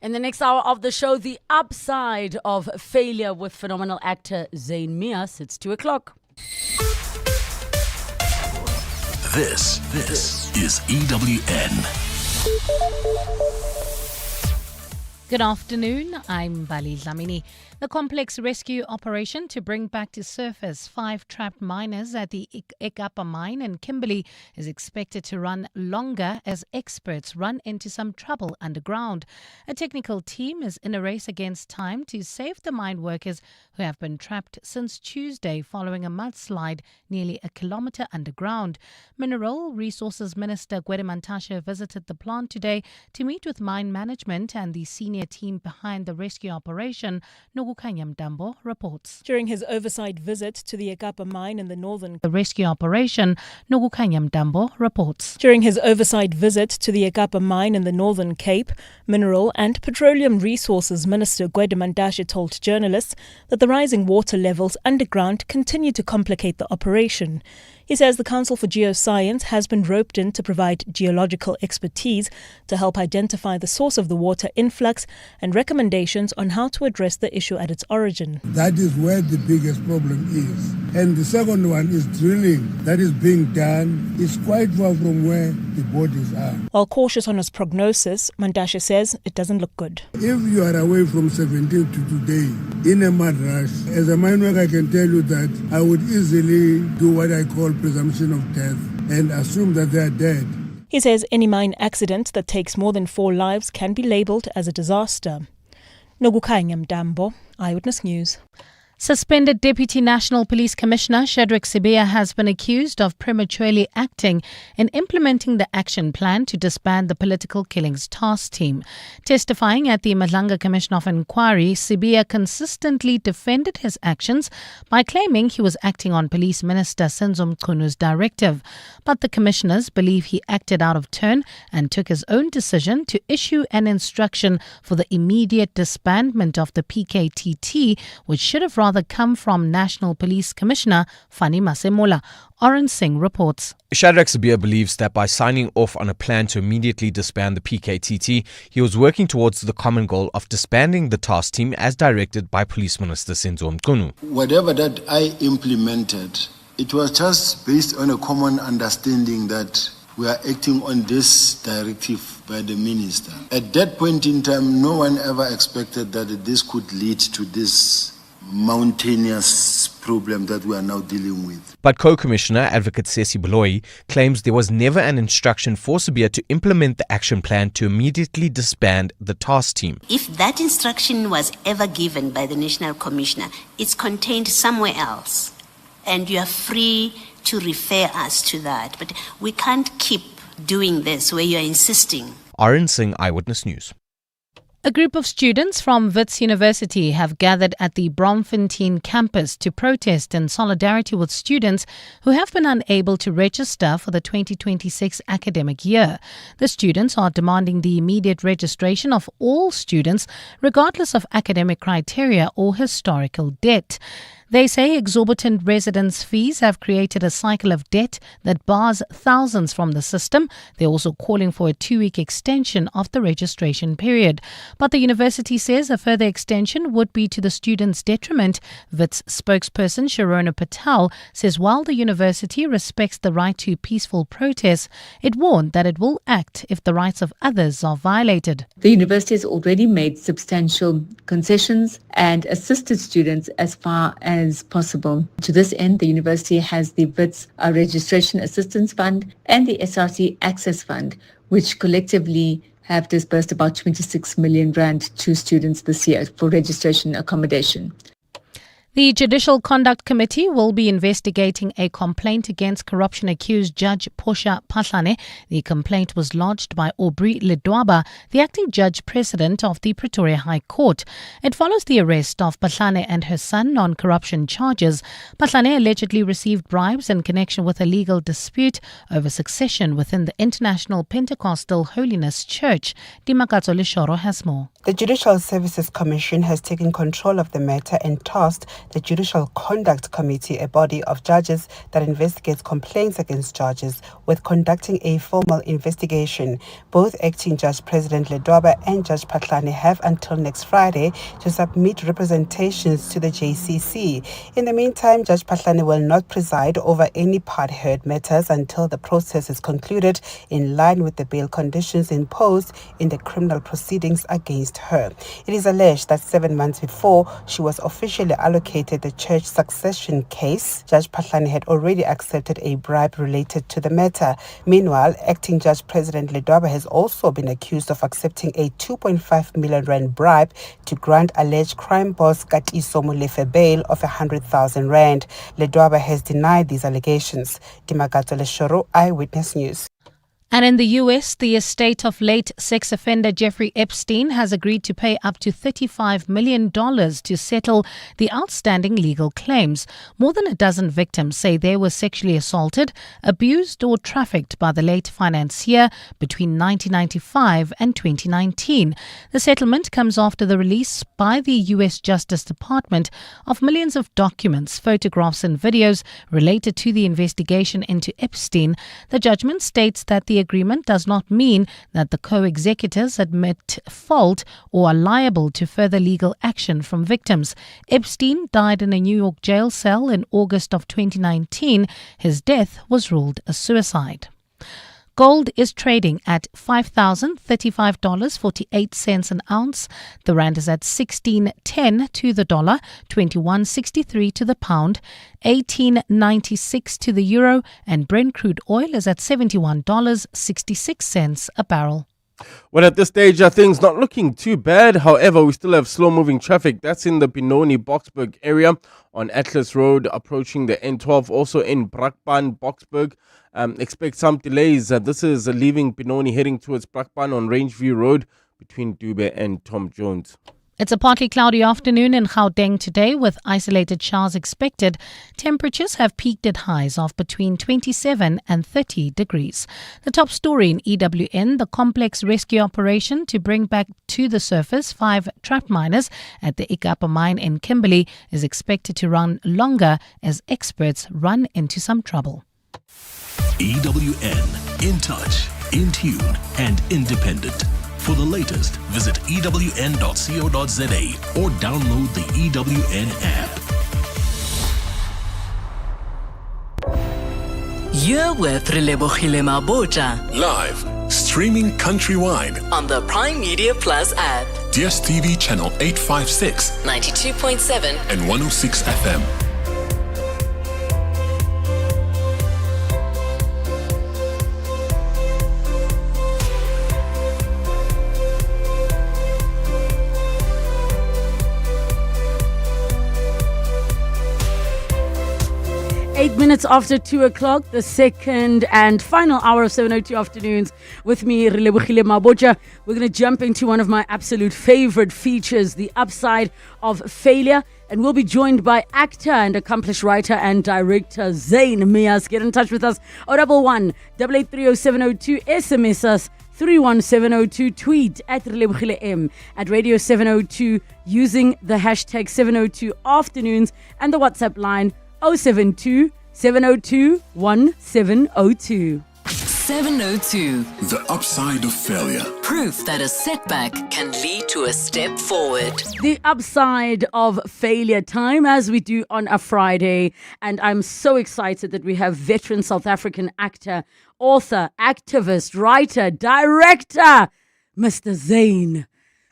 In the next hour of the show, the upside of failure with phenomenal actor Zane Meas. It's 2 o'clock. This is EWN. Good afternoon, I'm Bali Dlamini. The complex rescue operation to bring back to surface 5 trapped miners at the Ekapa mine in Kimberley is expected to run longer as experts run into some trouble underground. A technical team is in a race against time to save the mine workers who have been trapped since Tuesday following a mudslide nearly a kilometre underground. Mineral Resources Minister Gwede Mantashe visited the plant today to meet with mine management and the senior team behind the rescue operation. Nogukanya Mdambo reports. During his oversight visit to the Ekapa mine in the northern rescue operation, Nogukanya Mdambo reports. During his oversight visit to the Ekapa mine in the Northern Cape, Mineral and Petroleum Resources Minister Gwede Mantashe told journalists that the rising water levels underground continue to complicate the operation. He says the Council for Geoscience has been roped in to provide geological expertise to help identify the source of the water influx and recommendations on how to address the issue at its origin. That is where the biggest problem is. And the second one is drilling that is being done. It's quite far from where the bodies are. While cautious on his prognosis, Mantashe says it doesn't look good. If you are away from 17 to today in a mud rush, as a mine worker I can tell you that I would easily do what I call presumption of death and assume that they are dead. He says any mine accident that takes more than 4 lives can be labelled as a disaster. Nogukanya Mdambo, Eyewitness News. Suspended Deputy National Police Commissioner Shadrack Sibiya has been accused of prematurely acting in implementing the action plan to disband the Political Killings Task Team. Testifying at the Madlanga Commission of Inquiry, Sibiya consistently defended his actions by claiming he was acting on Police Minister Senzo Mchunu directive. But the commissioners believe he acted out of turn and took his own decision to issue an instruction for the immediate disbandment of the PKTT, which should have rather come from National Police Commissioner Fani Masemola. Oren Singh reports. Shadrack Sibiya believes that by signing off on a plan to immediately disband the PKTT, he was working towards the common goal of disbanding the task team as directed by Police Minister Senzo Mchunu. Whatever that I implemented, it was just based on a common understanding that we are acting on this directive by the minister. At that point in time, no one ever expected that this could lead to this mountainous problem that we are now dealing with. But Co-Commissioner Advocate Sesi Baloyi claims there was never an instruction for Sibiya to implement the action plan to immediately disband the task team. If that instruction was ever given by the National Commissioner, it's contained somewhere else. And you are free to refer us to that. But we can't keep doing this where you are insisting. Oren Singh, Eyewitness News. A group of students from Wits University have gathered at the Bromfontein campus to protest in solidarity with students who have been unable to register for the 2026 academic year. The students are demanding the immediate registration of all students, regardless of academic criteria or historical debt. They say exorbitant residence fees have created a cycle of debt that bars thousands from the system. They're also calling for a 2-week extension of the registration period. But the university says a further extension would be to the students' detriment. Wits spokesperson Sharona Patel says while the university respects the right to peaceful protests, it warned that it will act if the rights of others are violated. The university has already made substantial concessions and assisted students as far as possible. To this end, the university has the Wits Registration Assistance Fund and the SRC Access Fund, which collectively have disbursed about 26 million rand to students this year for registration accommodation. The Judicial Conduct Committee will be investigating a complaint against corruption-accused Judge Portia Pahlane. The complaint was lodged by Aubrey Ledwaba, the acting judge president of the Pretoria High Court. It follows the arrest of Pahlane and her son on corruption charges. Pahlane allegedly received bribes in connection with a legal dispute over succession within the International Pentecostal Holiness Church. Dimakatso Lishoro has more. The Judicial Services Commission has taken control of the matter and tasked the Judicial Conduct Committee, a body of judges that investigates complaints against judges, with conducting a formal investigation. Both Acting Judge President Ledwaba and Judge Patlane have until next Friday to submit representations to the JCC. In the meantime, Judge Patlane will not preside over any part-heard matters until the process is concluded, in line with the bail conditions imposed in the criminal proceedings against her. It is alleged that 7 months before she was officially allocated the church succession case, Judge Patlane had already accepted a bribe related to the matter. Meanwhile, Acting Judge President Ledwaba has also been accused of accepting a 2.5 million rand bribe to grant alleged crime boss Katiso Molefe bail of 100,000 rand. Ledwaba has denied these allegations. Dimakato Leshoro, Eyewitness News. And in the U.S., the estate of late sex offender Jeffrey Epstein has agreed to pay up to $35 million to settle the outstanding legal claims. More than a dozen victims say they were sexually assaulted, abused or trafficked by the late financier between 1995 and 2019. The settlement comes after the release by the U.S. Justice Department of millions of documents, photographs and videos related to the investigation into Epstein. The judgment states that the agreement does not mean that the co-executors admit fault or are liable to further legal action from victims. Epstein died in a New York jail cell in August of 2019. His death was ruled a suicide. Gold is trading at $5,035.48 an ounce. The rand is at 16.10 to the dollar, 21.63 to the pound, 18.96 to the euro, and Brent crude oil is at $71.66 a barrel. Well, at this stage, things not looking too bad. However, we still have slow-moving traffic. That's in the Benoni-Boksburg area on Atlas Road, approaching the N12. Also in Brakpan, Boksburg. Expect some delays. This is leaving Benoni, heading towards Brakpan on Rangeview Road between Dube and Tom Jones. It's a partly cloudy afternoon in Gauteng today with isolated showers expected. Temperatures have peaked at highs of between 27 and 30 degrees. The top story in EWN, the complex rescue operation to bring back to the surface 5 trapped miners at the Ikapa mine in Kimberley, is expected to run longer as experts run into some trouble. EWN, in touch, in tune, and independent. For the latest, visit ewn.co.za or download the EWN app. You're with Relebogile Mabotja Live, streaming countrywide on the Prime Media Plus app. DSTV channel 856, 92.7 and 106 FM. 8 minutes after 2 o'clock, the second and final hour of 7:02 afternoons with me, Relebogile Mabotja. We're going to jump into one of my absolute favorite features, the upside of failure. And we'll be joined by actor and accomplished writer and director Zane Meas. Get in touch with us. 011 8830702. SMS us 31702. Tweet at Relebogile M at Radio 702 using the hashtag 702 afternoons and the WhatsApp line 072 702 1702. 702. The upside of failure. Proof that a setback can lead to a step forward. The upside of failure time, as we do on a Friday. And I'm so excited that we have veteran South African actor, author, activist, writer, director, Mr. Zane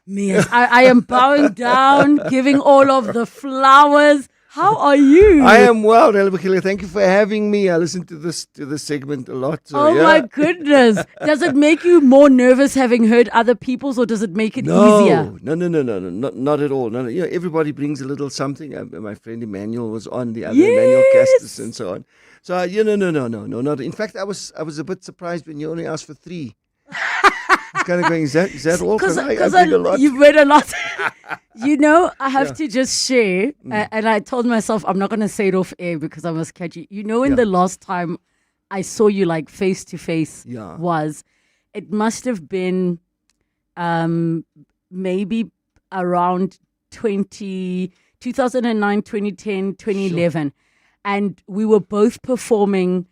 Meas. I am bowing down, giving all of the flowers. How are you? I am well, Relebogile. Thank you for having me. I listen to this segment a lot. So, my goodness. Does it make you more nervous having heard other people's, or does it make it easier? No, not at all. No. Everybody brings a little something. My friend Emmanuel was on, the other Yes. Emmanuel Castus and so on. So, no, not. In fact, I was a bit surprised when you only asked for 3. It's kind of going, is that all? Because I read a lot. You've read a lot. I have to just share, and I told myself I'm not going to say it off air because I must catch you. In the last time I saw you like face to face it must have been maybe around 20 2009, 2010, 2011. And we were both performing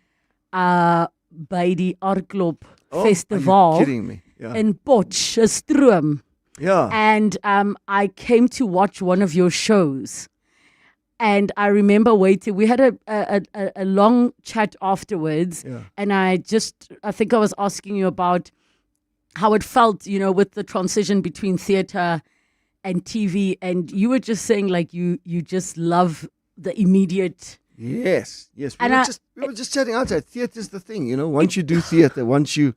by the Arklop Festival. Are you kidding me? Yeah. In Potchefstroom. Yeah. And I came to watch one of your shows. And I remember waiting. We had a long chat afterwards. Yeah. And I think I was asking you about how it felt, with the transition between theater and TV. And you were just saying like you just love the immediate. Yes. We were just chatting outside. Theater's the thing, Once you do theater, once you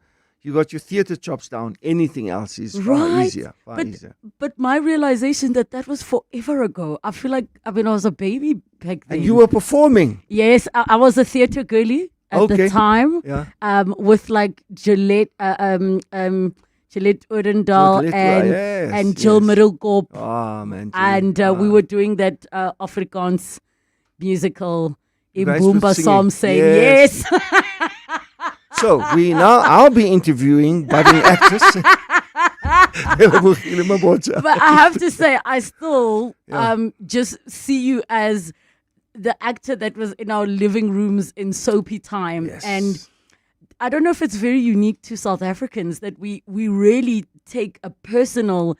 got your theater chops down, anything else is far easier. But my realization that was forever ago. I feel like I was a baby back then. And you were performing. Yes, I was a theater girly at the time. Yeah. With like Gillette Odendaal and Jill Middelkoop. Oh man. And we were doing that Afrikaans musical in guys were Boomba singing. Psalm saying yes. So I'll be interviewing budding actress Relebogile Mabotja. But I have to say, I still just see you as the actor that was in our living rooms in soapy time. Yes. And I don't know if it's very unique to South Africans that we really take a personal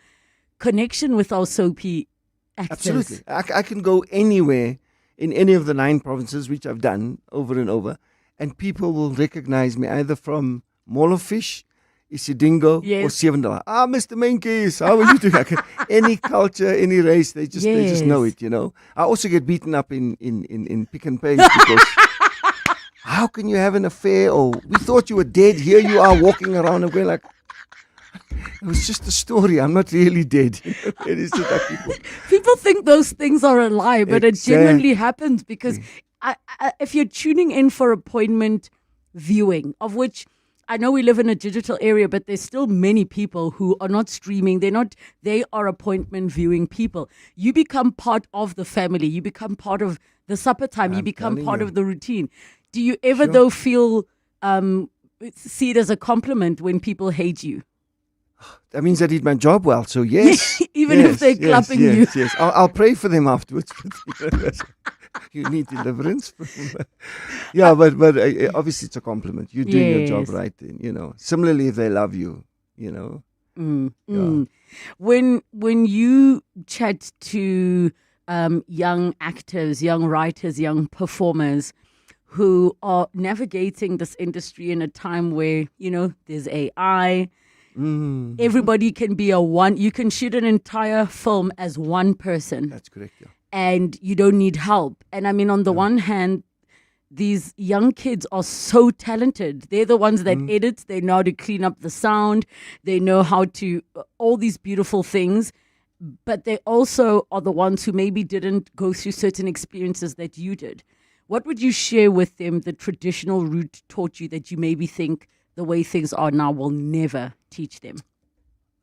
connection with our soapy actors. Absolutely. I can go anywhere in any of the 9 provinces, which I've done over and over, and people will recognize me either from Mall of Fish, Isidingo, or $7. Mr. Menkes, how are you doing? Any culture, any race, they just know it, I also get beaten up in Pick and Pay because how can you have an affair? Or we thought you were dead. Here you are walking around and going like, it was just a story. I'm not really dead. It is just like people think those things are a lie, but it genuinely happens because if you're tuning in for appointment viewing, of which I know we live in a digital area, but there's still many people who are not streaming. They are appointment viewing people. You become part of the family. You become part of the supper time. You become part of the routine. Do you ever though feel, see it as a compliment when people hate you? That means I did my job well. So yes. Even if they're clapping you. Yes. I'll pray for them afterwards. You need deliverance. But obviously it's a compliment. You're doing your job right then, Similarly, if they love you, When you chat to young actors, young writers, young performers who are navigating this industry in a time where, there's AI, everybody can be you can shoot an entire film as one person. That's correct, yeah. And you don't need help. And I mean, on the one hand, these young kids are so talented. They're the ones that edit. They know how to clean up the sound. They know how to, all these beautiful things. But they also are the ones who maybe didn't go through certain experiences that you did. What would you share with them the traditional route taught you that you maybe think the way things are now will never teach them?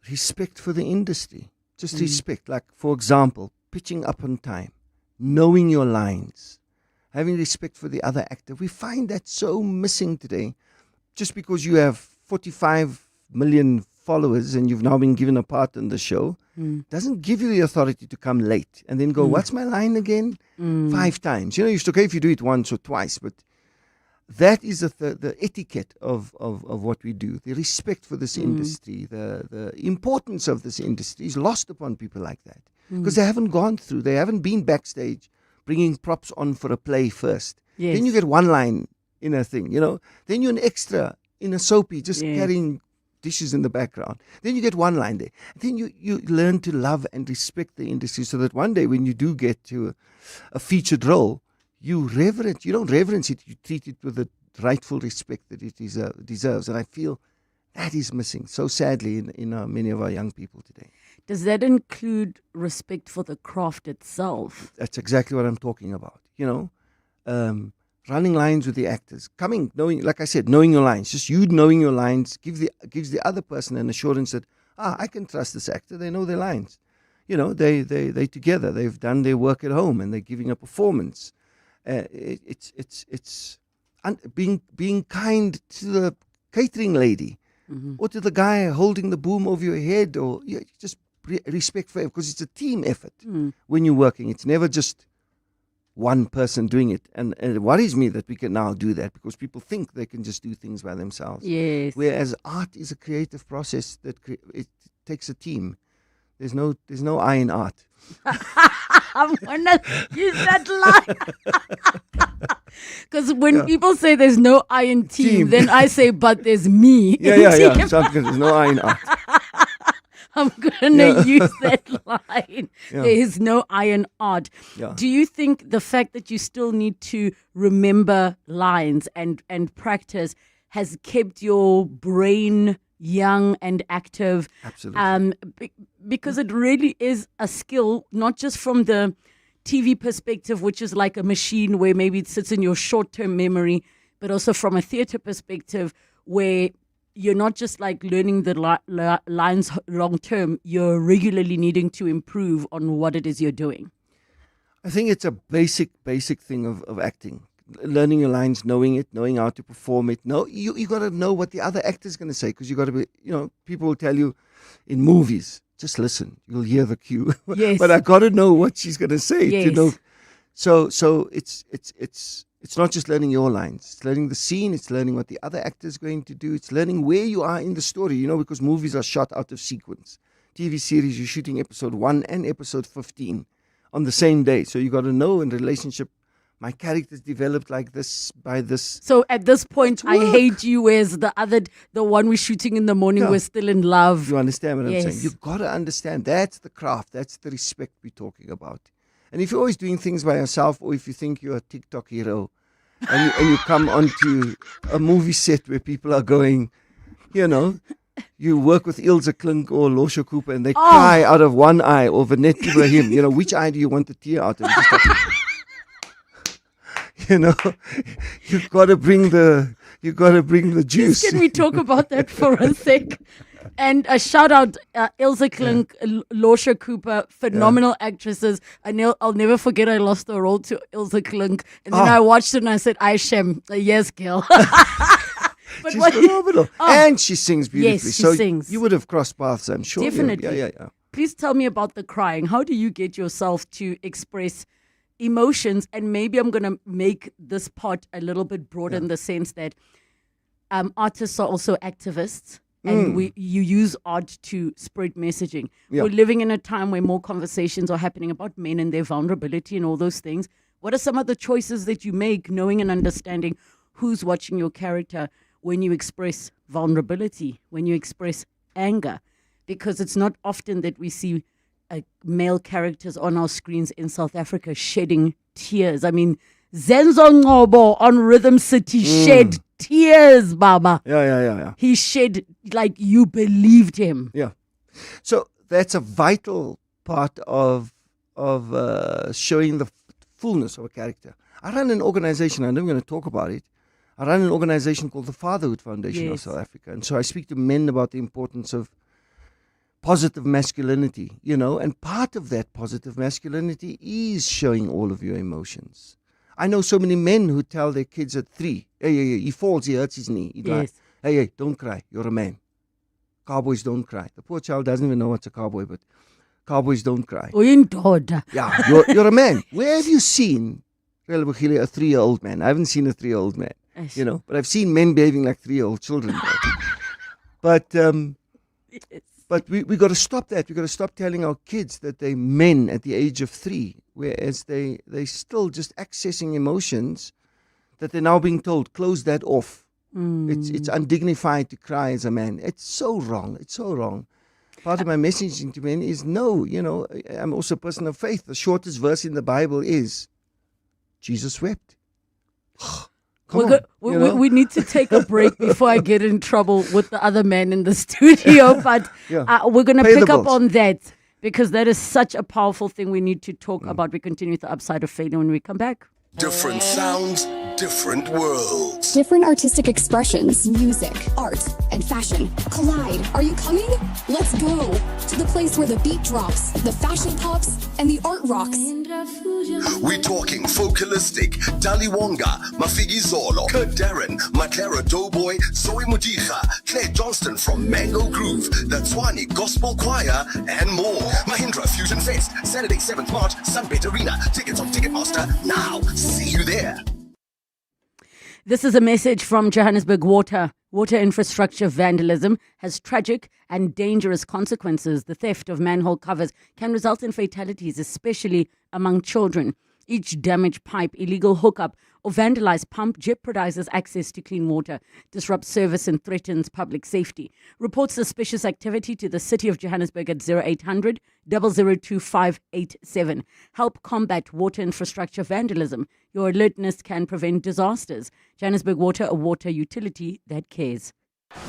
Respect for the industry. Just respect. Like, for example, pitching up on time, knowing your lines, having respect for the other actor. We find that so missing today. Just because you have 45 million followers and you've now been given a part in the show, doesn't give you the authority to come late and then go, what's my line again? 5 times. It's okay if you do it once or twice, but that is the etiquette of what we do. The respect for this industry, the importance of this industry is lost upon people like that. Because they haven't gone through, they haven't been backstage bringing props on for a play first. Yes. Then you get one line in a thing, Then you're an extra in a soapy just carrying dishes in the background. Then you get one line there. Then you learn to love and respect the industry so that one day when you do get to a featured role, you don't reverence it, you treat it with the rightful respect that it deserves. And I feel that is missing so sadly in many of our young people today. Does that include respect for the craft itself? That's exactly what I'm talking about. Running lines with the actors, knowing, like I said, knowing your lines. Just you knowing your lines gives the other person an assurance that I can trust this actor. They know their lines. They together. They've done their work at home and they're giving a performance. It's being kind to the catering lady or to the guy holding the boom over your head, or just respect for, because it's a team effort when you're working. It's never just one person doing it. And it worries me that we can now do that because people think they can just do things by themselves. Yes. Whereas art is a creative process that it takes a team. There's no I in art. I'm gonna use that line. Because when people say there's no I in team, then I say, but there's me. Yeah. So there's no I in art. I'm gonna use that line. Yeah. There is no I in art. Yeah. Do you think the fact that you still need to remember lines and practice has kept your brain young and active? Absolutely. Because it really is a skill, not just from the TV perspective, which is like a machine where maybe it sits in your short-term memory, but also from a theater perspective where you're not just like learning the lines long-term, you're regularly needing to improve on what it is you're doing. I think it's a basic thing of acting. Learning your lines, knowing it, knowing how to perform it. No, you got to know what the other actor's going to say, because you got to be, people will tell you in movies, just listen, you'll hear the cue. Yes. But I got to know what she's going to say to know. So it's not just learning your lines. It's learning the scene. It's learning what the other actor's going to do. It's learning where you are in the story, because movies are shot out of sequence. TV series, you're shooting episode 1 and episode 15 on the same day. So you got to know in relationship, my character's developed like this by this. So at this point, I Hate You, whereas the one we're shooting in the morning, we're still in love. You understand what I'm saying? You've got to understand. That's the craft. That's the respect we're talking about. And if you're always doing things by yourself, or if you think you're a TikTok hero, and you come onto a movie set where people are going, you work with Ilse Klink or Losha Cooper, and they cry out of one eye, or Vanette Ibrahim, which eye do you want the tear out of? You've got to bring the juice. Can we talk about that for a sec? And a shout out, Ilse Klink, Losha Cooper, phenomenal actresses. I'll never forget I lost the role to Ilse Klink. And then I watched it and I said, Shem, yes, girl. She's phenomenal. And she sings beautifully. Yes, she sings. You would have crossed paths, I'm sure. Definitely. Yeah. Please tell me about the crying. How do you get yourself to express emotions? And maybe I'm going to make this part a little bit broader in the sense that artists are also activists. And you use art to spread messaging. Yeah. We're living in a time where more conversations are happening about men and their vulnerability and all those things. What are some of the choices that you make, knowing and understanding who's watching your character when you express vulnerability, when you express anger? Because it's not often that we see male characters on our screens in South Africa shedding tears. I mean, Zenzo Ngobo on Rhythm City shed tears, Baba. Yeah. He shed like you believed him. Yeah. So that's a vital part of showing the fullness of a character. I run an organization, I know we're going to talk about it. I run an organization called the Fatherhood Foundation of South Africa. And so I speak to men about the importance of positive masculinity, and part of that positive masculinity is showing all of your emotions. I know so many men who tell their kids at 3, hey, he falls, he hurts his knee. He'd like, hey, don't cry, you're a man. Cowboys don't cry. The poor child doesn't even know what's a cowboy, but cowboys don't cry. Yeah, you're a man. Where have you seen, Relebogile, a 3-year-old man? I haven't seen a 3-year-old man, but I've seen men behaving like 3-year-old children. But we got to stop that. We got to stop telling our kids that they're men at the age of 3, whereas they still just accessing emotions that they're now being told, close that off. It's undignified to cry as a man. It's so wrong. It's so wrong. Part of my messaging to men is no. I'm also a person of faith. The shortest verse in the Bible is Jesus wept. We need to take a break before I get in trouble with the other man in the studio, but we're going to pick up on that because that is such a powerful thing we need to talk about. We continue with the upside of failure when we come back. Different sounds, different worlds. Different artistic expressions, music, art, and fashion collide. Are you coming? Let's go to the place where the beat drops, the fashion pops, and the art rocks. We're talking Focalistic, Daliwonga, Mafigi Zolo, Kurt Darren, Maclara Doughboy, Zoe Mudija, Claire Johnston from Mango Groove, the Tswani Gospel Choir, and more. Mahindra Fusion Fest, Saturday 7th March, Sunbet Arena. Tickets on Ticketmaster now. See you there. This is a message from Johannesburg Water. Water infrastructure vandalism has tragic and dangerous consequences. The theft of manhole covers can result in fatalities, especially among children. Each damaged pipe, illegal hookup, or vandalized pump jeopardizes access to clean water, disrupts service, and threatens public safety. Report suspicious activity to the City of Johannesburg at 0800 002 587. Help combat water infrastructure vandalism. Your alertness can prevent disasters. Johannesburg Water, a water utility that cares.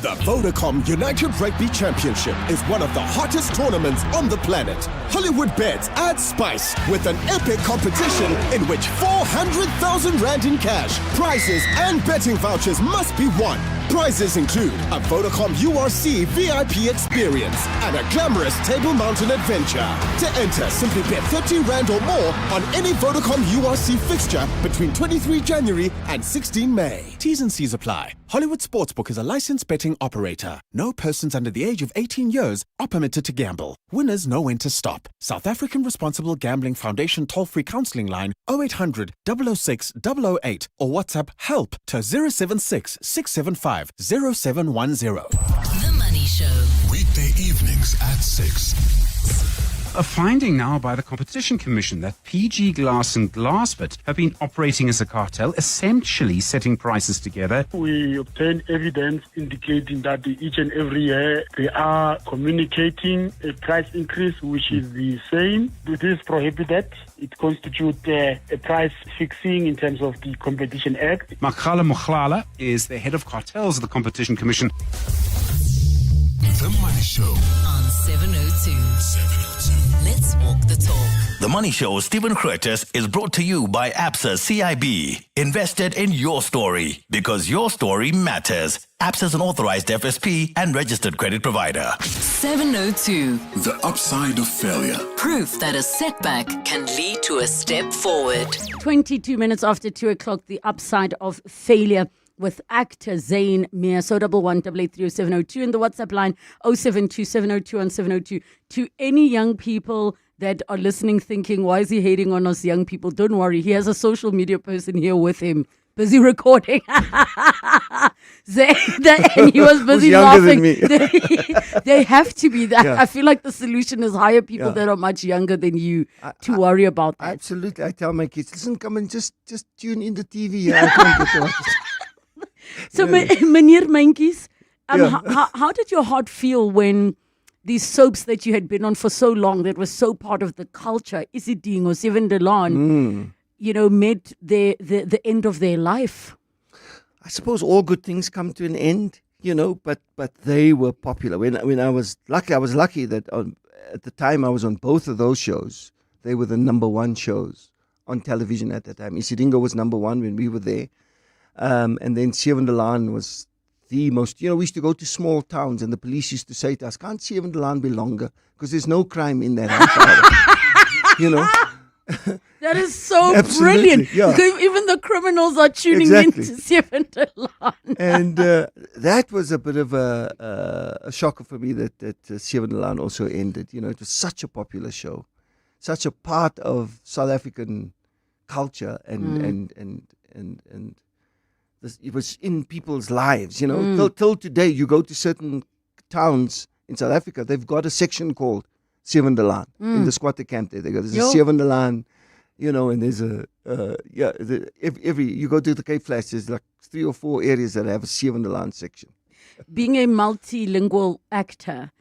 The Vodacom United Rugby Championship is one of the hottest tournaments on the planet. Hollywood Bets add spice with an epic competition in which 400,000 Rand in cash, prizes and betting vouchers must be won. Prizes include a Vodacom URC VIP experience and a glamorous Table Mountain adventure. To enter, simply bet 30 Rand or more on any Vodacom URC fixture between 23 January and 16 May. T's and C's apply. Hollywood Sportsbook is a licensed betting operator. No persons under the age of 18 years are permitted to gamble. Winners know when to stop. South African Responsible Gambling Foundation toll-free counselling line 0800 006 008 or WhatsApp help to 076 675 0710. The Money Show. Weekday evenings at 6. A finding now by the Competition Commission that PG Glass and Glassbit have been operating as a cartel, essentially setting prices together. We obtained evidence indicating that each and every year they are communicating a price increase which is the same. It is prohibited. It constitutes a price fixing in terms of the Competition Act. Makhala Mokhlala is the head of cartels of the Competition Commission. The Money Show on 702. Let's walk the talk. The Money Show, Stephen Curtis, is brought to you by ABSA CIB. Invested in your story because your story matters. ABSA is an authorized FSP and registered credit provider. 702. The upside of failure. Proof that a setback can lead to a step forward. 22 minutes after 2 o'clock, the upside of failure with actor Zane Meas. 011-883-0702 in the WhatsApp line 072-702-1702. To any young people that are listening thinking, why is he hating on us young people? Don't worry, he has a social media person here with him, busy recording. Zane, and he was busy laughing. They have to be that. Yeah. I feel like the solution is hire people that are much younger than you to worry about that. Absolutely. I tell my kids, listen, come and just tune in the TV. I can't get to watch it. So, Meneer Mentjies, how did your heart feel when these soaps that you had been on for so long, that was so part of the culture, Isidingo, Seven Delan, met the end of their life? I suppose all good things come to an end, but they were popular. When I was lucky that at the time I was on both of those shows. They were the number one shows on television at that time. Isidingo was number one when we were there. And then Seven Delan was the most, we used to go to small towns and the police used to say to us, can't Seven Delan be longer? Because there's no crime in that house. That is so brilliant. Yeah. Even the criminals are tuning into Seven Delan. And that was a bit of a shocker for me that Seven Delan also ended. It was such a popular show, such a part of South African culture and it was in people's lives, Till today, you go to certain towns in South Africa, they've got a section called Seven Delan in the squatter camp there. There's a Seven Delan, and there's you go to the Cape Flats, there's like 3 or 4 areas that have a Seven Delan section. Being a multilingual actor,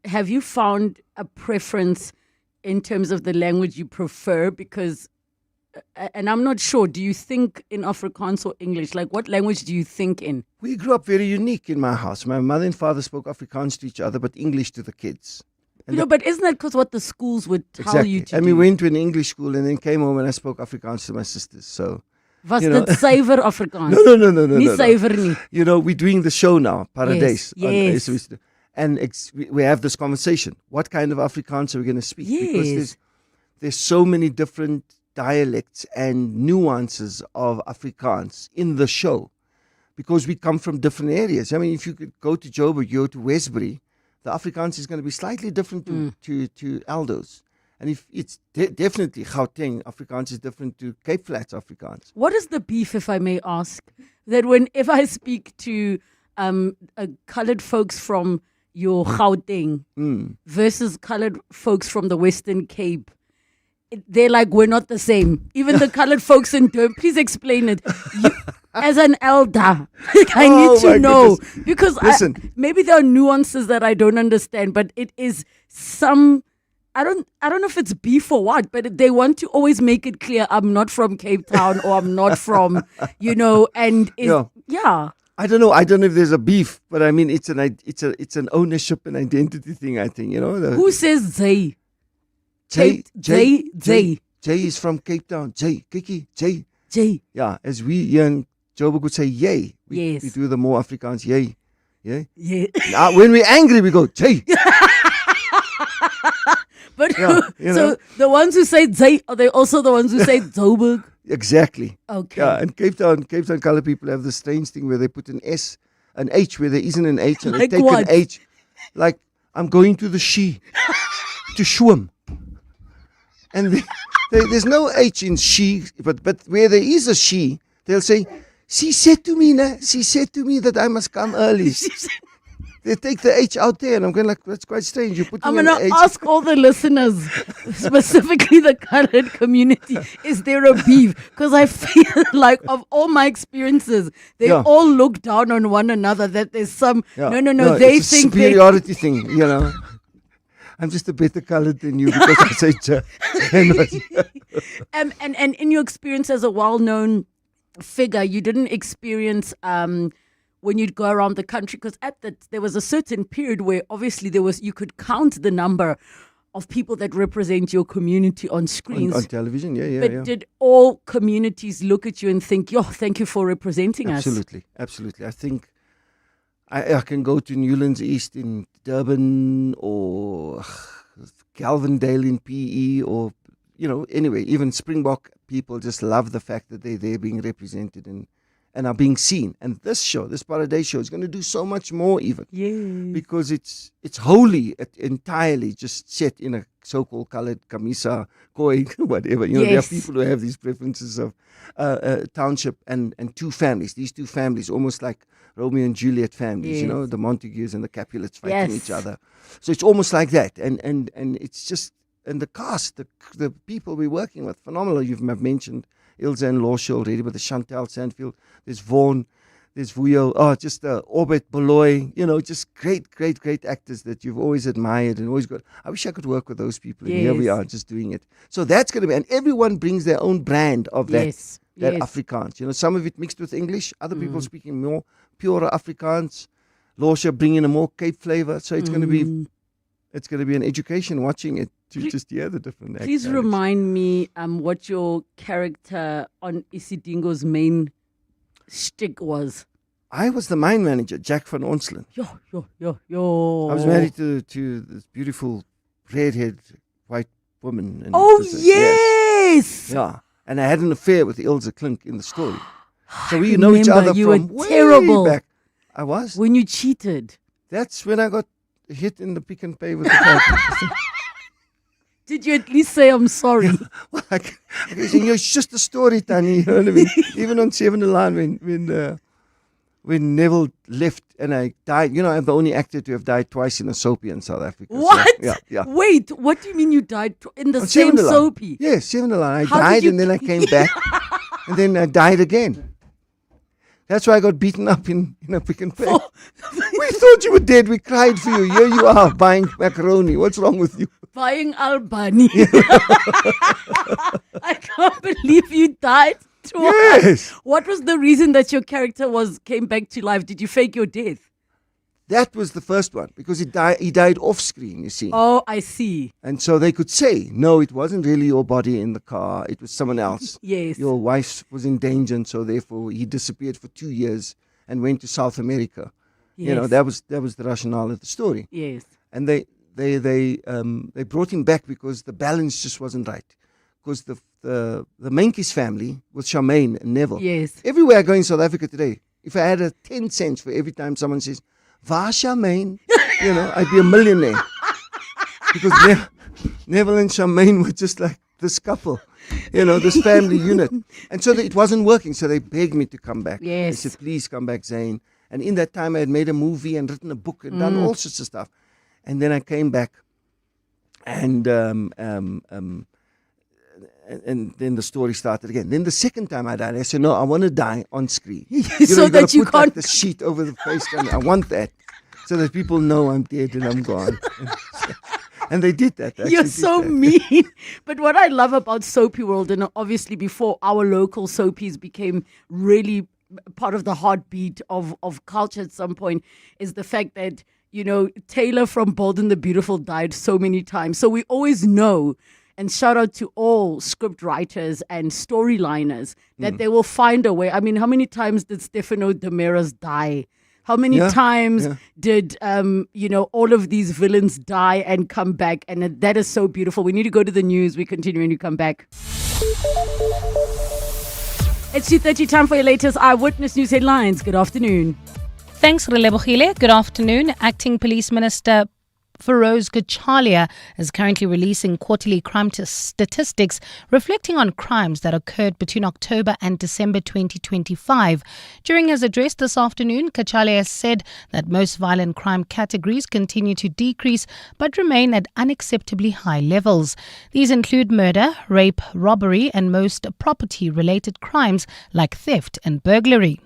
have you found a preference in terms of the language you prefer? Because and I'm not sure, do you think in Afrikaans or English? Like, what language do you think in? We grew up very unique in my house. My mother and father spoke Afrikaans to each other, but English to the kids. And but isn't that because what the schools would tell you to do? And we went to an English school and then came home and I spoke Afrikaans to my sisters. So, was dit suiwer Afrikaans? No. Nie suiwer nie. We're doing the show now, Paradise. Yes. And we have this conversation. What kind of Afrikaans are we going to speak? Yes. Because there's so many different dialects and nuances of Afrikaans in the show because we come from different areas. I mean, if you could go to Joburg, you go to Westbury, the Afrikaans is going to be slightly different to Aldo's. And if it's definitely Gauteng Afrikaans is different to Cape Flats Afrikaans. What is the beef, if I may ask? That if I speak to colored folks from your Gauteng versus colored folks from the Western Cape, they're like, we're not the same. Even the colored folks in Durban, please explain it. You, as an elder, I need to know. Goodness. Because Listen. maybe there are nuances that I don't understand, but it is some... I don't know if it's beef or what, but they want to always make it clear I'm not from Cape Town or I'm not from, and yeah. I don't know if there's a beef, but I mean it's an ownership and identity thing. I think Who says Zay? Jay. Zay is from Cape Town. Jay, Kiki, Jay. Jay. Yeah, as we here in Joburg would say, yay. We do the more Afrikaans, yay. Yeah. Yeah. When we're angry, we go Jay. But so the ones who say Zay, are they also the ones who say Joburg? Exactly. Okay. Yeah, and Cape Town colored people have this strange thing where they put an H where there isn't an H, and like they take what? an H. Like, I'm going to the to swim. And there's no H in she, but where there is a she, they'll say, she said to me that I must come early. They take the H out there, and I'm going like, that's quite strange. You're putting I'm going to ask all the listeners, specifically the colored community, is there a beef? Because I feel like of all my experiences, they all look down on one another, that there's some, no, they it's think a superiority thing, I'm just a better colored than you because I say and in your experience as a well-known figure, you didn't experience... when you'd go around the country, because there was a certain period where obviously you could count the number of people that represent your community on screens. On television, yeah. But did all communities look at you and think, thank you for representing us? Absolutely. I think I can go to Newlands East in Durban or Calvindale in PE or, anyway, even Springbok people just love the fact that they're there being represented and are being seen. And this Paraday show is going to do so much more even. Yes. Because it's wholly, entirely just set in a so-called colored camisa, koi, whatever. There are people who have these preferences of township and two families. These two families, almost like Romeo and Juliet families, the Montagues and the Capulets fighting each other. So it's almost like that. And it's just, and the cast, the people we're working with, phenomenal. You've mentioned Ilse and Lorsha already, but the Chantal Sandfield, there's Vaughan, there's Vuyo, just Orbit Boloy, just great actors that you've always admired and always got. I wish I could work with those people, and here we are just doing it. So that's going to be, and everyone brings their own brand of that Afrikaans. Some of it mixed with English, other people speaking more pure Afrikaans. Lorsha bringing a more Cape flavor, so it's going to be. It's going to be an education watching it to just hear the different actors. Please remind me what your character on Isidingo's main shtick was. I was the mine manager, Jack van Onselen. Yo. I was married to this beautiful red-haired white woman. And yes! Yeah. And I had an affair with Ilse Klink in the story. So we know each other from way terrible back. I was. When you cheated. That's when I got hit in the Pick and Pay with the car. Did you at least say I'm sorry? Well, it's just a story, Tani. You know what I mean? Even on 7 Line, when Neville left and I died, I'm the only actor to have died twice in a soapy in South Africa. What? So, yeah. Wait, what do you mean you died in the on same soapy? Yes, 7 Line. I died and then I came back and then I died again. That's why I got beaten up in a Pick and Pay. We thought you were dead. We cried for you. Here you are buying macaroni. What's wrong with you? Buying Albany. I can't believe you died twice. Yes. What was the reason that your character came back to life? Did you fake your death? That was the first one because he died off screen, you see. Oh, I see. And so they could say, no, it wasn't really your body in the car. It was someone else. Yes. Your wife was in danger, and so therefore he disappeared for 2 years and went to South America. Yes. That was the rationale of the story. Yes. And they they brought him back because the balance just wasn't right. Because the Menkes family with Charmaine and Neville. Yes. Everywhere I go in South Africa today, if I had a 10 cents for every time someone says, "Va Charmaine," I'd be a millionaire. Because Neville and Charmaine were just like this couple, this family unit. And so it wasn't working. So they begged me to come back. Yes. They said, "Please come back, Zane." And in that time, I had made a movie and written a book and done all sorts of stuff. And then I came back, and then the story started again. Then the second time I died, I said, "No, I want to die on screen." So that you put can't. Like the sheet over the face. I want that, so that people know I'm dead and I'm gone. And they did that. You're so mean. But what I love about Soapy World, and obviously before our local soapies became really part of the heartbeat of culture at some point, is the fact that, Taylor from Bold and the Beautiful died so many times. So we always know, and shout out to all script writers and storyliners, that they will find a way. I mean, how many times did Stefano Damaras die? How many times did, all of these villains die and come back? And that is so beautiful. We need to go to the news. We continue when you come back. It's 2:30, time for your latest Eyewitness News headlines. Good afternoon. Thanks, Relebogile. Good afternoon. Acting Police Minister Feroz Gachalia is currently releasing quarterly crime statistics reflecting on crimes that occurred between October and December 2025. During his address this afternoon, Gachalia said that most violent crime categories continue to decrease but remain at unacceptably high levels. These include murder, rape, robbery, and most property-related crimes like theft and burglary.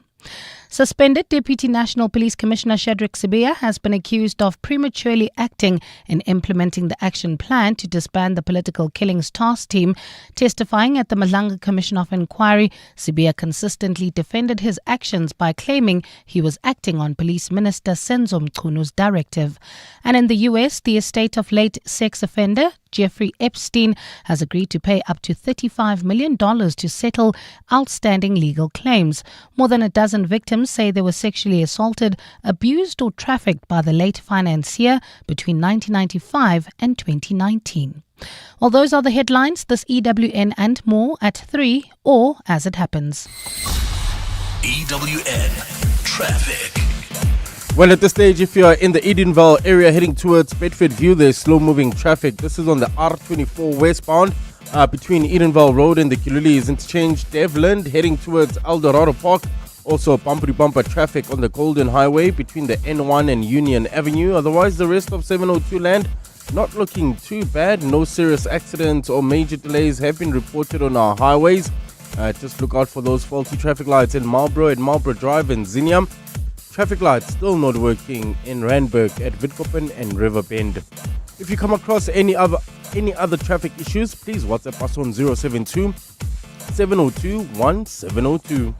Suspended Deputy National Police Commissioner Shadrack Sibiya has been accused of prematurely acting in implementing the action plan to disband the Political Killings Task Team. Testifying at the Malanga Commission of Inquiry, Sibiya consistently defended his actions by claiming he was acting on Police Minister Senzo Mchunu's directive. And in the US, the estate of late sex offender Jeffrey Epstein has agreed to pay up to $35 million to settle outstanding legal claims. More than a dozen victims say they were sexually assaulted, abused or trafficked by the late financier between 1995 and 2019. Well, those are the headlines. This EWN and more at 3 or as it happens. EWN Traffic. Well, at this stage, if you're in the Edenville area heading towards Bedfordview, there's slow-moving traffic. This is on the R24 westbound between Edenville Road and the Kilulis Interchange. Devland heading towards Eldorado Park. Also, bumper traffic on the Golden Highway between the N1 and Union Avenue. Otherwise, the rest of 702 land not looking too bad. No serious accidents or major delays have been reported on our highways. Just look out for those faulty traffic lights in Marlborough at Marlborough Drive and Zinnia. Traffic lights still not working in Randburg at Witkoppen and Riverbend. If you come across any other traffic issues, please WhatsApp us on 072 702 1702.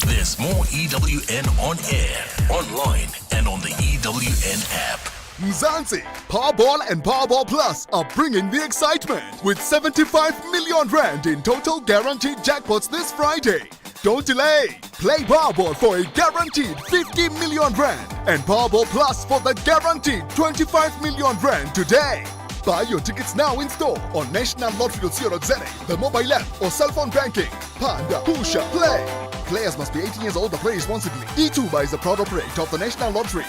There's more EWN on air, online, and on the EWN app. Mzansi, Powerball and Powerball Plus are bringing the excitement with 75 million rand in total guaranteed jackpots this Friday. Don't delay. Play Powerball for a guaranteed 50 million rand and Powerball Plus for the guaranteed 25 million rand today. Buy your tickets now in store on nationallottery.co.za, the mobile app or cell phone banking. Panda, Pusha, play. Players must be 18 years old or play responsibly. E2 is a proud operator of the National Lottery.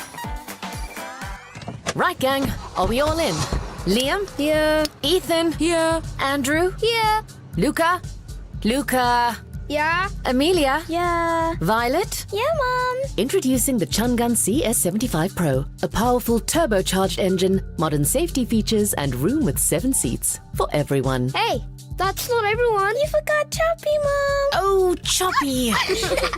Right, gang. Are we all in? Liam? Here. Ethan? Here. Andrew? Here. Luca? Yeah. Amelia? Yeah. Violet? Yeah, Mom. Introducing the Chungun CS75 Pro, a powerful turbocharged engine, modern safety features, and room with 7 seats for everyone. Hey, that's not everyone. You forgot Choppy, Mom. Oh, Choppy.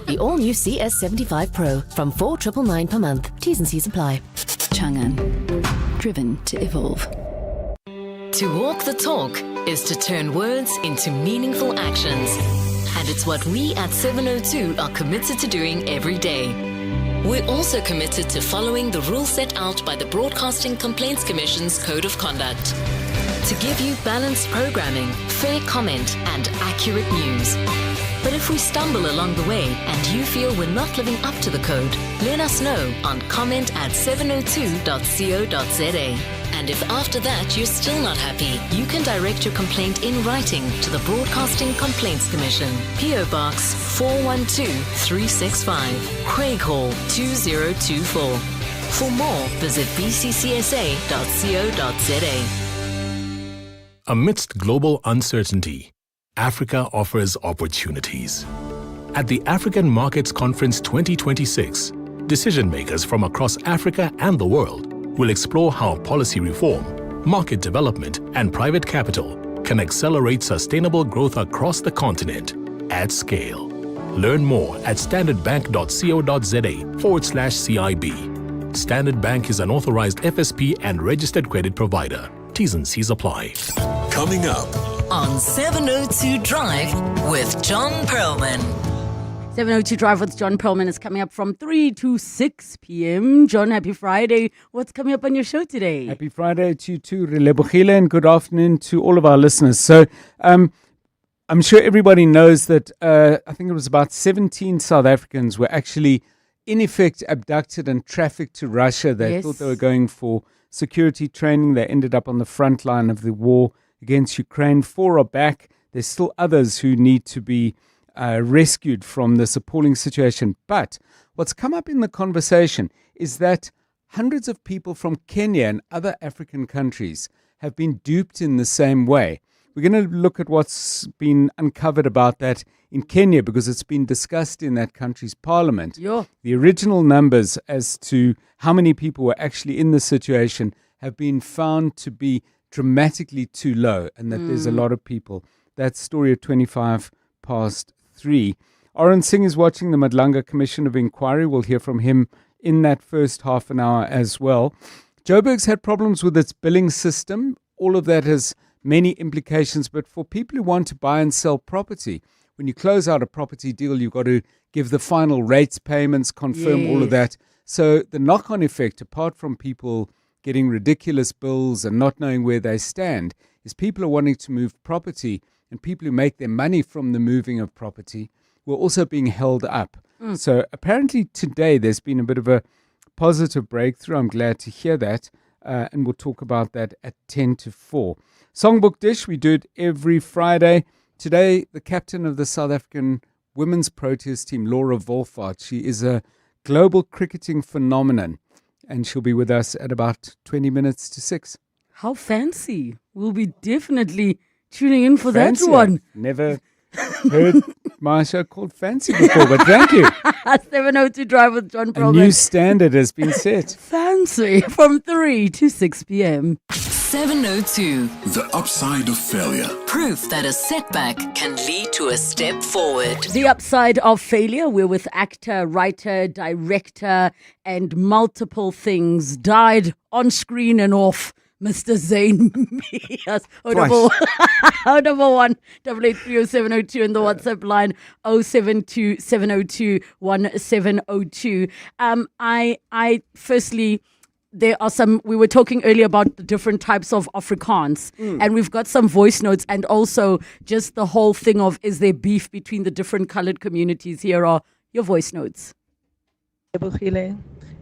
The all-new CS75 Pro from 4,999 per month. T's and C's apply. Chungun, driven to evolve. To walk the talk is to turn words into meaningful actions. And it's what we at 702 are committed to doing every day. We're also committed to following the rules set out by the Broadcasting Complaints Commission's Code of Conduct. To give you balanced programming, fair comment, and accurate news. But if we stumble along the way and you feel we're not living up to the code, let us know on comment@702.co.za. And if after that you're still not happy, you can direct your complaint in writing to the Broadcasting Complaints Commission. PO Box 412365, Craig Hall 2024. For more, visit bccsa.co.za. Amidst global uncertainty, Africa offers opportunities. At the African Markets Conference 2026, decision makers from across Africa and the world will explore how policy reform, market development, and private capital can accelerate sustainable growth across the continent at scale. Learn more at standardbank.co.za/CIB. Standard Bank is an authorized FSP and registered credit provider. T's and C's apply. Coming up on 702 Drive with John Perlman. 702 Drive with John Perlman is coming up from 3 to 6 p.m. John, happy Friday. What's coming up on your show today? Happy Friday to you too, Relebogile, and good afternoon to all of our listeners. So I'm sure everybody knows that I think it was about 17 South Africans were actually in effect abducted and trafficked to Russia. They thought they were going for security training. They ended up on the front line of the war against Ukraine. 4 are back. There's still others who need to be rescued from this appalling situation. But what's come up in the conversation is that hundreds of people from Kenya and other African countries have been duped in the same way. We're going to look at what's been uncovered about that in Kenya because it's been discussed in that country's parliament. The original numbers as to how many people were actually in the situation have been found to be dramatically too low, and that there's a lot of people. That story at 3:25. Oren Singh is watching the Madlanga Commission of Inquiry. We'll hear from him in that first half an hour as well. Joburg's had problems with its billing system. All of that has many implications, but for people who want to buy and sell property, when you close out a property deal, you've got to give the final rates payments, confirm all of that. So the knock-on effect, apart from people getting ridiculous bills and not knowing where they stand, is people are wanting to move property, and people who make their money from the moving of property were also being held up. So apparently today there's been a bit of a positive breakthrough. I'm glad to hear that, and we'll talk about that at 10 to 4. Songbook Dish, we do it every Friday. Today, the captain of the South African women's Proteas team, Laura Wolfart. She is a global cricketing phenomenon, and she'll be with us at about 20 minutes to 6. How fancy. We'll be definitely tuning in for Fancy. that one. Never heard my show called Fancy before, but thank you. 702 Drive with John A Perlman. new standard has been set. Fancy from 3 to 6 p.m. 702. The upside of failure. Proof that a setback can lead to a step forward. The upside of failure. We're with actor, writer, director, and multiple things. Died on screen and off. Mr. Zane Meas. Double 1 8830702 and the WhatsApp line 0727021702. I firstly, there are some, we were talking earlier about the different types of Afrikaans, and we've got some voice notes, and also just the whole thing of, is there beef between the different colored communities? Here are your voice notes.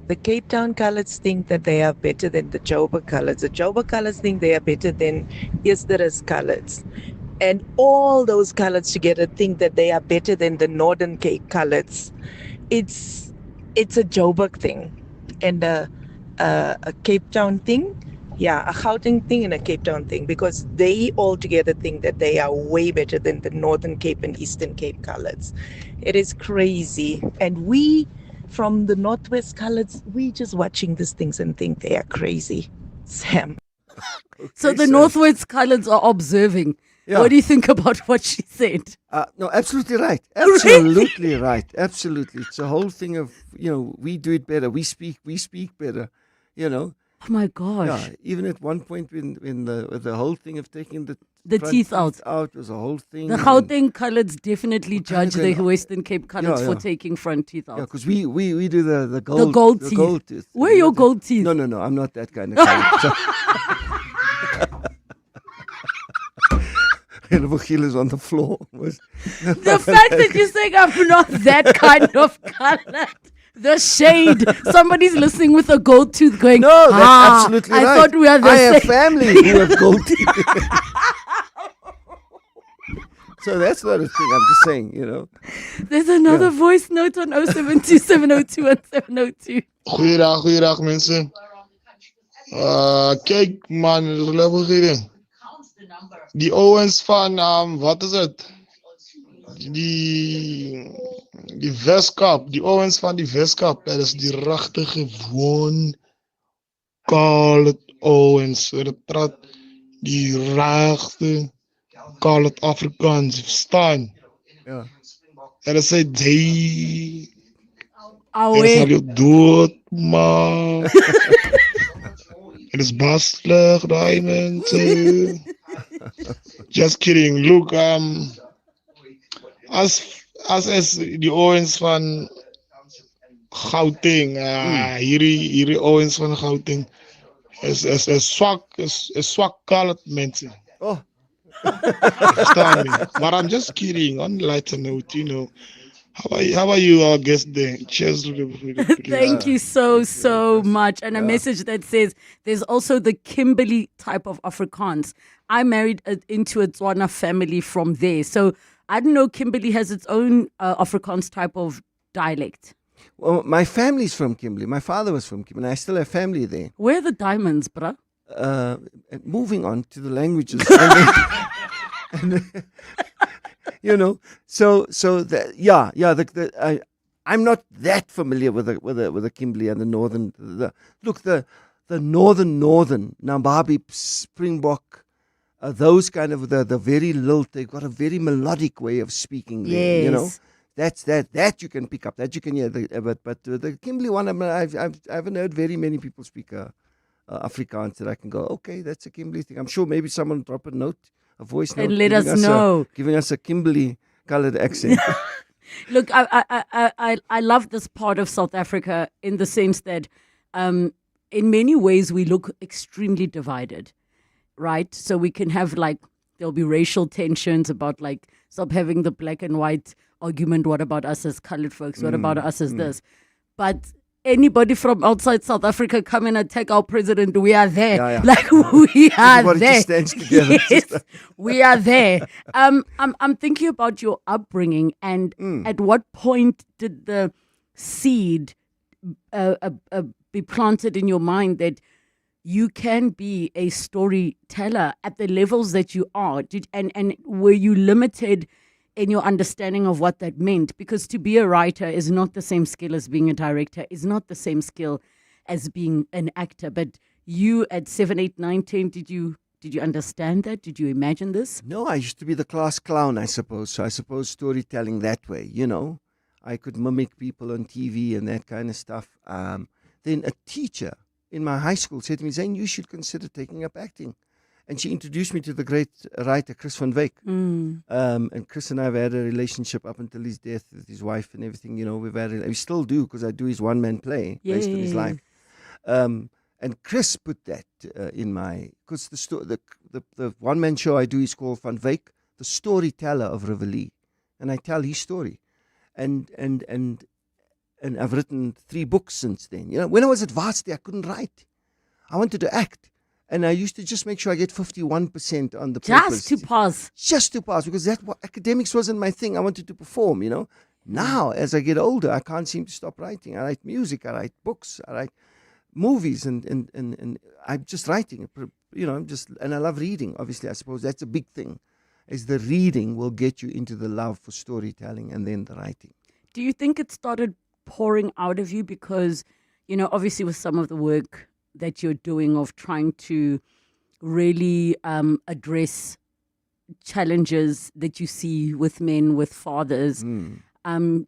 The Cape Town colours think that they are better than the Joburg colours. The Joburg colours think they are better than Easter's colours. And all those colours together think that they are better than the Northern Cape colours. It's a Joburg thing and a Cape Town thing. Yeah, a Gauteng thing and a Cape Town thing, because they all together think that they are way better than the Northern Cape and Eastern Cape colours. It is crazy. And we, from the Northwest colours, we just watching these things and think they are crazy. Sam. So the Northwest colours are observing. Yeah. What do you think about what she said? No, absolutely right. Absolutely right. Absolutely. It's a whole thing of, we do it better. We speak better, Oh my gosh. Yeah, even at one point when the whole thing of taking the teeth out was a whole thing. The Gauteng colours definitely judge the Western Cape colours for taking front teeth out. Yeah, because we do the gold, the gold teeth. Where are your gold teeth? No, I'm not that kind of color. Relebogile is on the floor. The fact that you're saying I'm not that kind of colored The shade. Somebody's listening with a gold tooth going, No, that's absolutely right. I thought we are the I same. have family who have gold teeth. So that's not a thing. I'm just saying, you know. There's another voice note on 072 702 1702. Goeiedag mensen. Kijk man, Relebogile. Die Owens van, wat is het? Die Westkap, die Owens van die Westkap, dat is die rachtige gewoon Call Owens. Die raagste Call it Afrikaans, verstaan? Ja. En dan zei hij, en dan zal je dood, man. Het is bastelig, die mensen. Just kidding. Look, as die Owens van Gauteng, hierdie Owens van Gauteng is swak colored mensen. Oh. Understand me? But I'm just kidding. On lighter note, you know. How are you, our guest there? Cheers. Thank you so much. And a message that says there's also the Kimberley type of Afrikaans. I married into a Tswana family from there. So I don't know, Kimberley has its own Afrikaans type of dialect. Well, my family's from Kimberley. My father was from Kimberley. I still have family there. Where are the diamonds, bruh? Moving on to the languages. You know, so I'm not that familiar with the Kimberley and the northern. The northern Nambabi, Springbok, those kind of the very lilt. They've got a very melodic way of speaking. There, yes. You know, that you can pick up. That you can hear. But the Kimberley one, I haven't heard very many people speak Afrikaans that I can go, okay, that's a Kimberley thing. I'm sure maybe someone drop a note, a voice note, and let us know, giving us a Kimberley colored accent. Look, I love this part of South Africa in the sense that in many ways we look extremely divided, right? So we can have there'll be racial tensions about stop having the black and white argument. What about us as colored folks? What about us as this? But anybody from outside South Africa come and attack our president, we are there. Yeah. We are Everybody there. just stands together. Yes, we are there. I'm thinking about your upbringing and at what point did the seed be planted in your mind that you can be a storyteller at the levels that you are? And were you limited in your understanding of what that meant? Because to be a writer is not the same skill as being a director, is not the same skill as being an actor. But you at 7, 8, 9, 10, did you understand that? Did you imagine this? No, I used to be the class clown, I suppose. So I suppose storytelling that way, you know. I could mimic people on TV and that kind of stuff. Then a teacher in my high school said to me, Zane, you should consider taking up acting. And she introduced me to the great writer, Chris van Wyk. And Chris and I have had a relationship up until his death with his wife and everything. You know, we still do, because I do his one-man play based on his life. And Chris put that in my, because the one-man show I do is called Van Wyk, the storyteller of Reveille. And I tell his story. And I've written 3 books since then. You know, when I was at varsity, I couldn't write. I wanted to act. And I used to just make sure I get 51% on the papers. Just to pass, because academics wasn't my thing. I wanted to perform, you know. Now, as I get older, I can't seem to stop writing. I write music, I write books, I write movies, and I'm just writing. You know, and I love reading. Obviously, I suppose that's a big thing, is the reading will get you into the love for storytelling and then the writing. Do you think it started pouring out of you because, you know, obviously with some of the work that you're doing of trying to really address challenges that you see with men, with fathers, do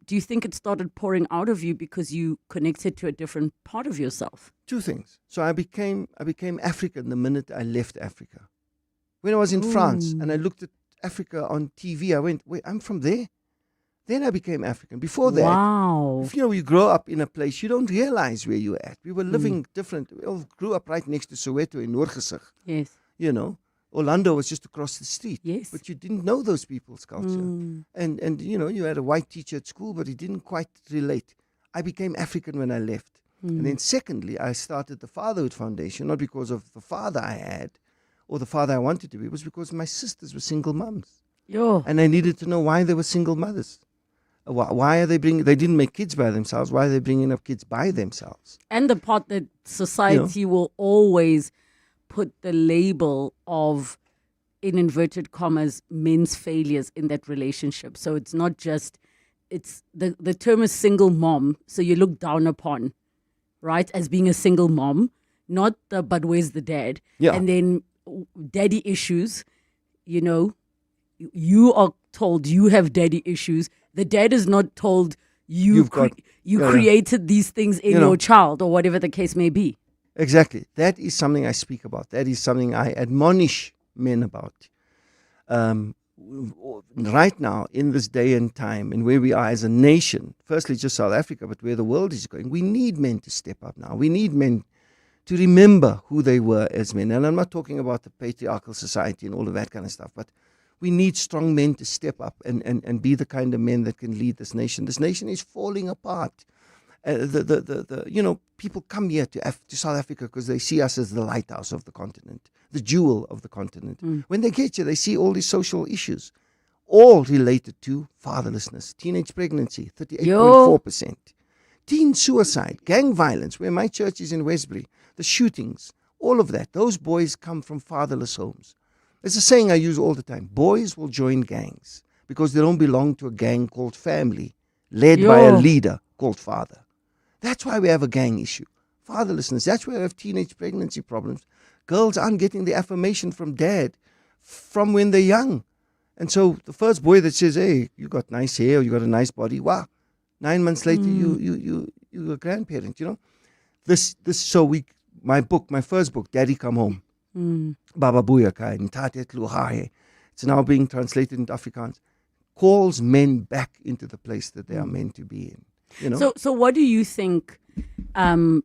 you think it started pouring out of you because you connected to a different part of yourself? 2 things. So I became African the minute I left Africa. When I was in France and I looked at Africa on TV, I went, wait, I'm from there? Then I became African. Before that, if you grow up in a place, you don't realize where you're at. We were living different. We all grew up right next to Soweto in Noordgesig. Yes. You know, Orlando was just across the street. Yes. But you didn't know those people's culture. And you know, you had a white teacher at school, but he didn't quite relate. I became African when I left. And then secondly, I started the Fatherhood Foundation, not because of the father I had or the father I wanted to be. It was because my sisters were single mums. Yo. And I needed to know why they were single mothers. Why are they didn't make kids by themselves. Why are they bringing up kids by themselves? And the part that society will always put the label of, in inverted commas, men's failures in that relationship. So it's not just, it's the term is single mom. So you look down upon, right, as being a single mom, not the, but where's the dad? Yeah. And then daddy issues, you are told you have daddy issues. The dad is not told you created these things in your child or whatever the case may be. Exactly. That is something I speak about. That is something I admonish men about. Right now, in this day and time, and where we are as a nation, firstly just South Africa, but where the world is going, we need men to step up now. We need men to remember who they were as men. And I'm not talking about the patriarchal society and all of that kind of stuff, but we need strong men to step up and be the kind of men that can lead this nation. This nation is falling apart. People come here to South Africa because they see us as the lighthouse of the continent, the jewel of the continent. When they get here, they see all these social issues, all related to fatherlessness, teenage pregnancy, 38.4%, teen suicide, gang violence, where my church is in Westbury, the shootings, all of that. Those boys come from fatherless homes. There's a saying I use all the time: boys will join gangs because they don't belong to a gang called family, led by a leader called father. That's why we have a gang issue. Fatherlessness. That's why we have teenage pregnancy problems. Girls aren't getting the affirmation from dad from when they're young. And so the first boy that says, hey, you got nice hair, or you got a nice body, wow. 9 months later, you're a grandparent, my first book, Daddy Come Home. Baba Buyaka and Tatet Luhaye. It's now being translated into Afrikaans. Calls men back into the place that they are meant to be in. So what do you think,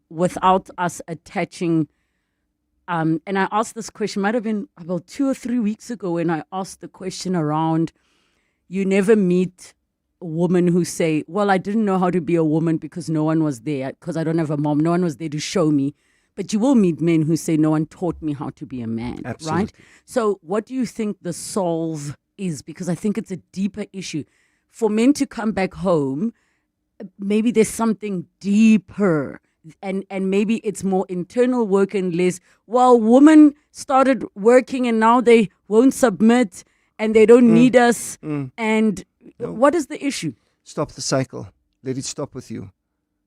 without us attaching, and I asked this question, might have been about 2 or 3 weeks ago when I asked the question around, you never meet women who say, well, I didn't know how to be a woman because no one was there, because I don't have a mom, no one was there to show me. But you will meet men who say, no one taught me how to be a man, Absolutely. Right? So what do you think the solve is? Because I think it's a deeper issue. For men to come back home, maybe there's something deeper, and maybe it's more internal work and less, well, women started working and now they won't submit and they don't need us. And what is the issue? Stop the cycle. Let it stop with you.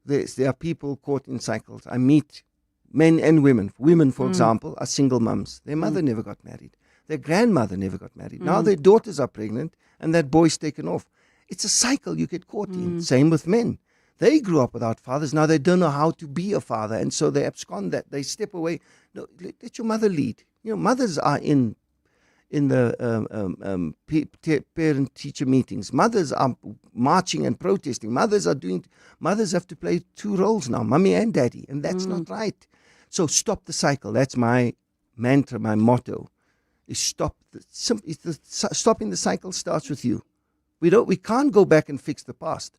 There are people caught in cycles. I meet men and women. Women, for example, are single mums. Their mother never got married. Their grandmother never got married. Now their daughters are pregnant and that boy's taken off. It's a cycle you get caught in. Same with men. They grew up without fathers. Now they don't know how to be a father. And so they abscond that. They step away. No, let your mother lead. Mothers are in the parent-teacher meetings. Mothers are marching and protesting. Mothers have to play 2 roles now, mommy and daddy. And that's not right. So stop the cycle. That's my mantra, my motto, is stopping the cycle starts with you. We can't go back and fix the past,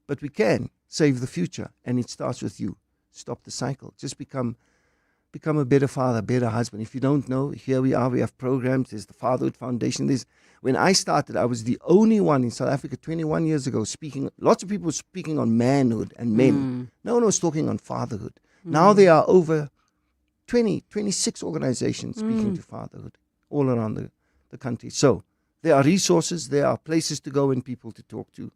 but we can save the future, and it starts with you. Stop the cycle. Just become a better father, better husband. If you don't know, here we are. We have programs. There's the Fatherhood Foundation. When I started, I was the only one in South Africa 21 years ago speaking. Lots of people were speaking on manhood and men. No one was talking on fatherhood. Now there are over 26 organizations speaking to fatherhood all around the country. So there are resources, there are places to go and people to talk to.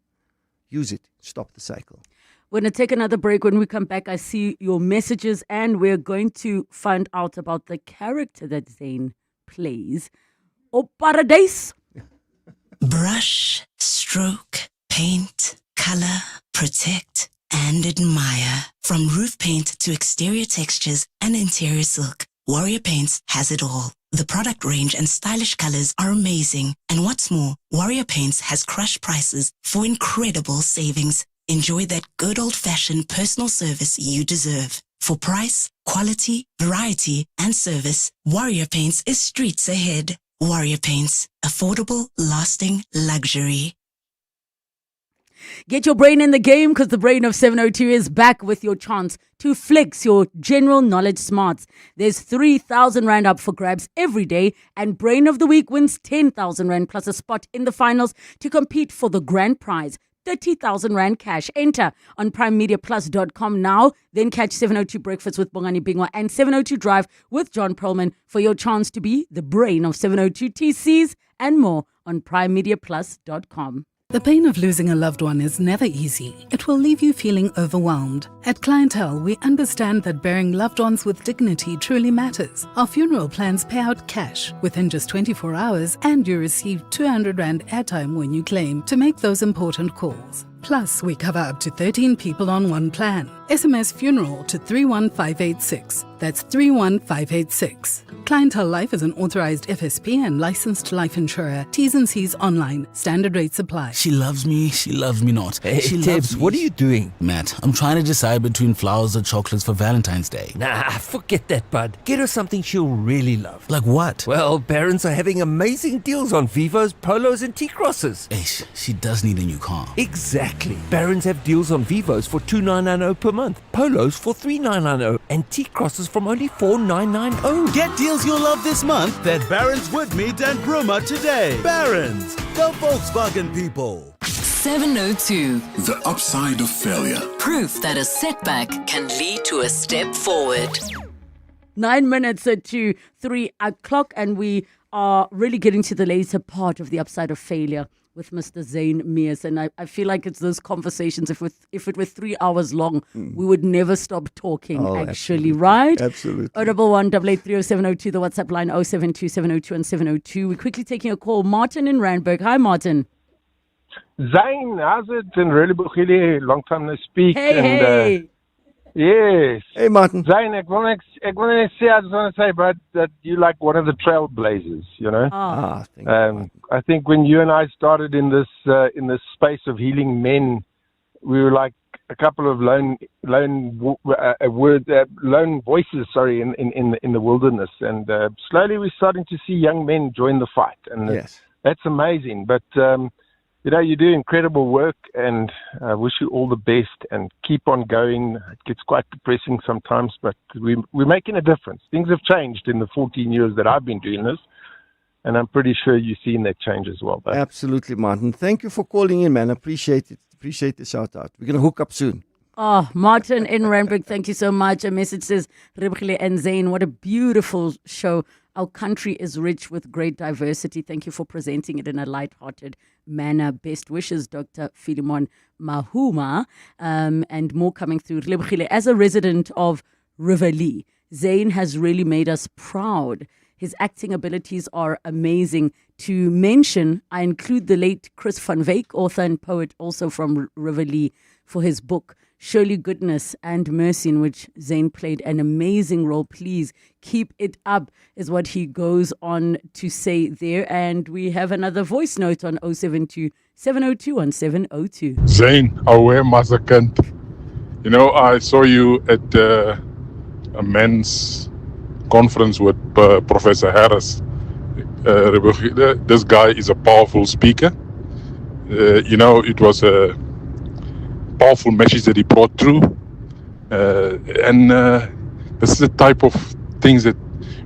Use it. Stop the cycle. We're going to take another break. When we come back, I see your messages, and we're going to find out about the character that Zane plays. Oh, Paradise! Brush, stroke, paint, color, protect, and admire. From roof paint to exterior textures and interior silk, Warrior Paints has it all. The product range and stylish colors are amazing. And what's more, Warrior Paints has crushed prices for incredible savings. Enjoy that good old-fashioned personal service you deserve. For price, quality, variety, and service, Warrior Paints is streets ahead. Warrior Paints. Affordable, lasting luxury. Get your brain in the game because the brain of 702 is back with your chance to flex your general knowledge smarts. There's 3,000 Rand up for grabs every day, and Brain of the Week wins 10,000 Rand plus a spot in the finals to compete for the grand prize. 30,000 Rand cash. Enter on primemediaplus.com now. Then catch 702 Breakfast with Bongani Bingwa and 702 Drive with John Perlman for your chance to be the brain of 702 TCs and more on primemediaplus.com. The pain of losing a loved one is never easy. It will leave you feeling overwhelmed. At Clientele, we understand that burying loved ones with dignity truly matters. Our funeral plans pay out cash within just 24 hours, and you receive 200 Rand airtime when you claim to make those important calls. Plus, we cover up to 13 people on one plan. SMS funeral to 31586. That's 31586. Clientele Life is an authorized FSP and licensed life insurer. T's and C's online. Standard rates apply. She loves me not. Hey, Tibbs, what are you doing? Matt, I'm trying to decide between flowers or chocolates for Valentine's Day. Nah, forget that, bud. Get her something she'll really love. Like what? Well, Barron's are having amazing deals on Vivos, Polos, and T-Crosses. Eish, she does need a new car. Exactly. Barron's have deals on Vivos for $2,990 per month, Polos for $3,990, and T-Crosses from only $4,990. Get deals you'll love this month at Barron's Woodmead and Bruma today. Barron's, the Volkswagen people. 702. The upside of failure. Proof that a setback can lead to a step forward. 9 minutes to 3 o'clock, and we are really getting to the later part of the upside of failure with Mr. Zane Meas. And I feel like it's those conversations, if it were 3 hours long, we would never stop talking, actually, absolutely. right? Absolutely. 011-883-0702, the WhatsApp line 072-702 and 702. We're quickly taking a call. Martin in Randburg. Hi, Martin. Zane, how's it? In Relebogile, long time no speak. Hey. Yes. Hey, Martin. Zane, I just want to say, bro, that you're like one of the trailblazers, you know? Thank you, I think when you and I started in this space of healing men, we were like a couple of lone voices, in the wilderness. And slowly we're starting to see young men join the fight. And yes, that's amazing. But, you do incredible work, and I wish you all the best and keep on going. It gets quite depressing sometimes, but we're making a difference. Things have changed in the 14 years that I've been doing this, and I'm pretty sure you've seen that change as well. But absolutely, Martin. Thank you for calling in, man. Appreciate it. Appreciate the shout out. We're going to hook up soon. Oh, Martin in Randburg, thank you so much. A message says, Relebogile and Zane, what a beautiful show. Our country is rich with great diversity. Thank you for presenting it in a light-hearted manner. Best wishes, Dr. Philemon Mahuma. And more coming through. Relebogile, as a resident of Riverlea, Zane has really made us proud. His acting abilities are amazing. To mention, I include the late Chris van Wyk, author and poet, also from Riverlea, for his book, Surely Goodness and Mercy, in which Zane played an amazing role. Please keep it up, is what he goes on to say there. And we have another voice note on 072-702-1702. Zane, aware Mazakan. I saw you at a men's conference with Professor Harris. This guy is a powerful speaker. It was a powerful message that he brought through, and this is the type of things that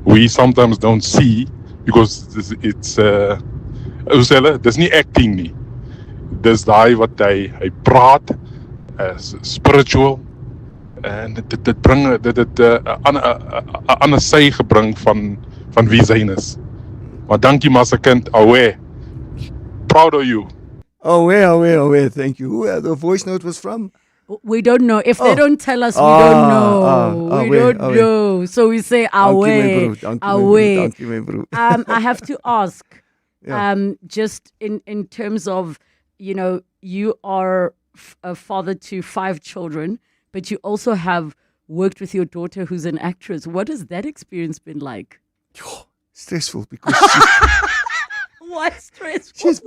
we sometimes don't see, because it's dis nie acting nie, dis daai wat hy praat as spiritual, en dit bring dit 'n ander sy gebring van wie hy is. Maar dankie Massa kind, aware, proud of you. Aware. Thank you. Who the voice note was from? We don't know. If they don't tell us, we don't know. We don't know. So we say aware. I have to ask, just in terms of, you are a father to 5 children, but you also have worked with your daughter who's an actress. What has that experience been like? Stressful, because Why stressful? she's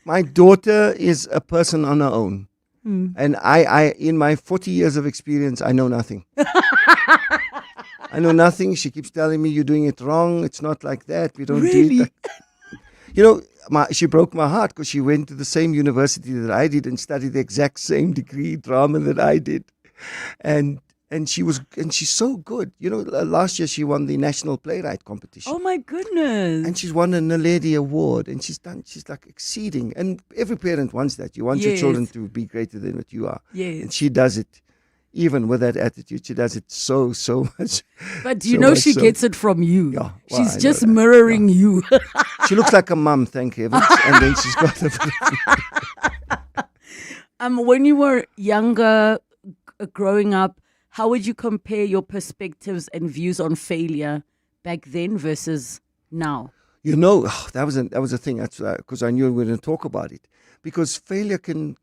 my daughter is a person on her own. And I in my 40 years of experience, I know nothing. I know nothing. She keeps telling me, you're doing it wrong. It's not like that. We don't do it. she broke my heart because she went to the same university that I did and studied the exact same degree, drama, that I did. And she's so good. You know, last year she won the National Playwright competition. Oh my goodness. And she's won a Naledi Award, and she's like exceeding. And every parent wants that. You want your children to be greater than what you are. Yes. And she does it. Even with that attitude, she does it so much. But you know she gets it from you. Yeah, well, she's just mirroring you. She looks like a mum, thank heavens. And then she's got when you were younger, growing up, how would you compare your perspectives and views on failure back then versus now? You know, that was a thing. That's because I knew we were going to talk about it. Because failure can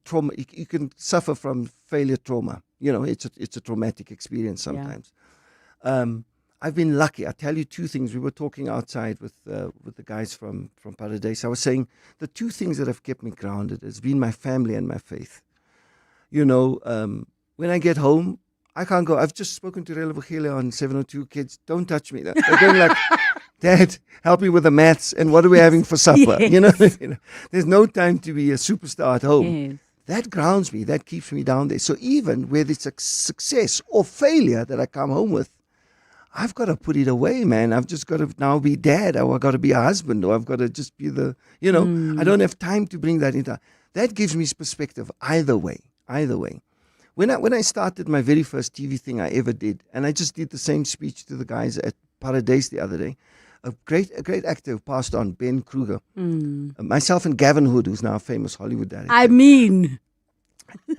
trauma. You can suffer from failure trauma. You know, it's a traumatic experience sometimes. Yeah. I've been lucky. I tell you two things. We were talking outside with the guys from Paradise. I was saying the two things that have kept me grounded has been my family and my faith. You know, when I get home, I can't go. I've just spoken to Relebogile on 702 kids. Don't touch me. They're going like, Dad, help me with the maths. And what are we having for supper? Yes. You know, there's no time to be a superstar at home. Yes. That grounds me. That keeps me down there. So even whether it's a success or failure that I come home with, I've got to put it away, man. I've just got to now be dad, or I've got to be a husband, or I've got to just be I don't have time to bring that into. That gives me perspective either way. When I started my very first TV thing I ever did, and I just did the same speech to the guys at Paradise the other day, a great actor who passed on, Ben Kruger, myself and Gavin Hood, who's now a famous Hollywood director. I mean,